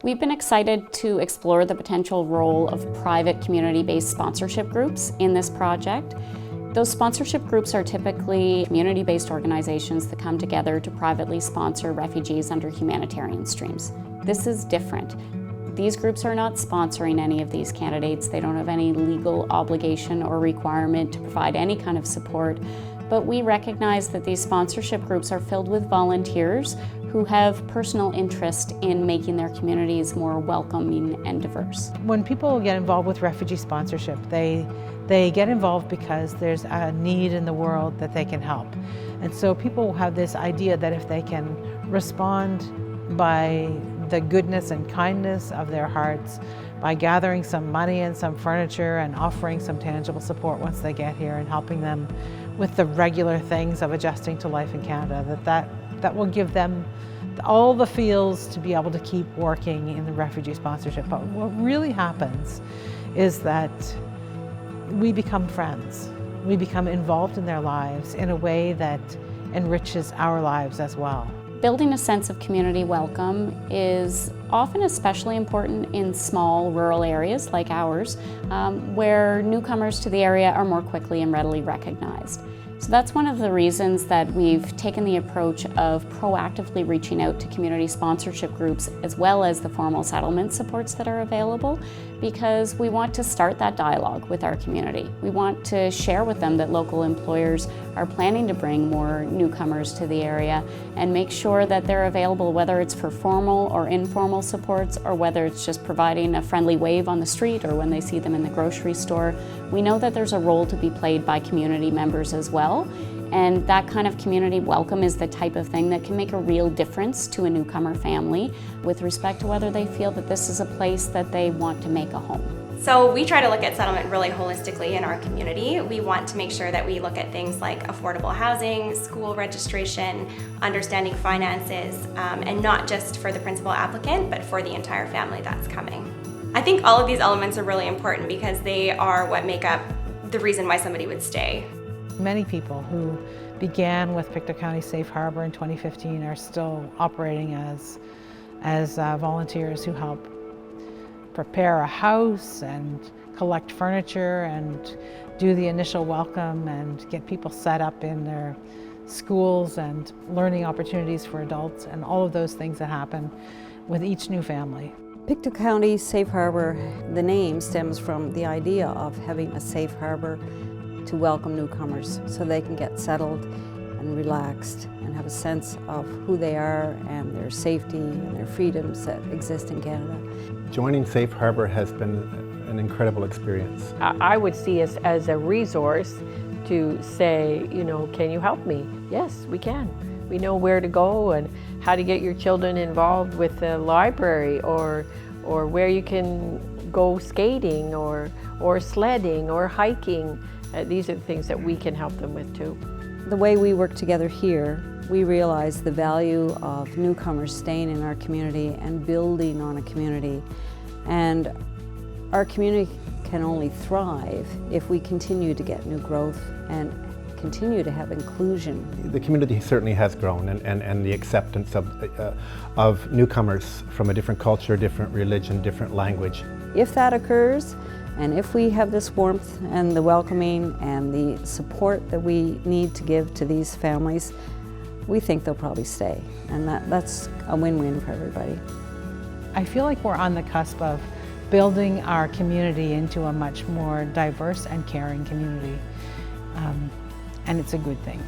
We've been excited to explore the potential role of private community-based sponsorship groups in this project. Those sponsorship groups are typically community-based organizations that come together to privately sponsor refugees under humanitarian streams. This is different. These groups are not sponsoring any of these candidates. They don't have any legal obligation or requirement to provide any kind of support. But we recognize that these sponsorship groups are filled with volunteers who have personal interest in making their communities more welcoming and diverse. When people get involved with refugee sponsorship, they get involved because there's a need in the world that they can help. And so people have this idea that if they can respond by the goodness and kindness of their hearts, by gathering some money and some furniture and offering some tangible support once they get here and helping them with the regular things of adjusting to life in Canada, that will give them all the feels to be able to keep working in the refugee sponsorship. But what really happens is that we become friends. We become involved in their lives in a way that enriches our lives as well. Building a sense of community welcome is often especially important in small rural areas like ours, where newcomers to the area are more quickly and readily recognized. So that's one of the reasons that we've taken the approach of proactively reaching out to community sponsorship groups as well as the formal settlement supports that are available, because we want to start that dialogue with our community. We want to share with them that local employers are planning to bring more newcomers to the area and make sure that they're available, whether it's for formal or informal supports or whether it's just providing a friendly wave on the street or when they see them in the grocery store. We know that there's a role to be played by community members as well, and that kind of community welcome is the type of thing that can make a real difference to a newcomer family with respect to whether they feel that this is a place that they want to make a home. So we try to look at settlement really holistically in our community. We want to make sure that we look at things like affordable housing, school registration, understanding finances, and not just for the principal applicant, but for the entire family that's coming. I think all of these elements are really important because they are what make up the reason why somebody would stay. Many people who began with Pictou County Safe Harbor in 2015 are still operating as volunteers who help prepare a house and collect furniture and do the initial welcome and get people set up in their schools and learning opportunities for adults and all of those things that happen with each new family. Pictou County Safe Harbor, the name stems from the idea of having a safe harbor to welcome newcomers so they can get settled and relaxed and have a sense of who they are and their safety and their freedoms that exist in Canada. Joining Safe Harbor has been an incredible experience. I would see us as a resource to say, you know, can you help me? Yes, we can. We know where to go and how to get your children involved with the library or where you can go skating or sledding or hiking. These are the things that we can help them with too. The way we work together here, we realize the value of newcomers staying in our community and building on a community. And our community can only thrive if we continue to get new growth and continue to have inclusion. The community certainly has grown, and the acceptance of newcomers from a different culture, different religion, different language. If that occurs, and if we have this warmth and the welcoming and the support that we need to give to these families, we think they'll probably stay. And that's a win-win for everybody. I feel like we're on the cusp of building our community into a much more diverse and caring community. And it's a good thing.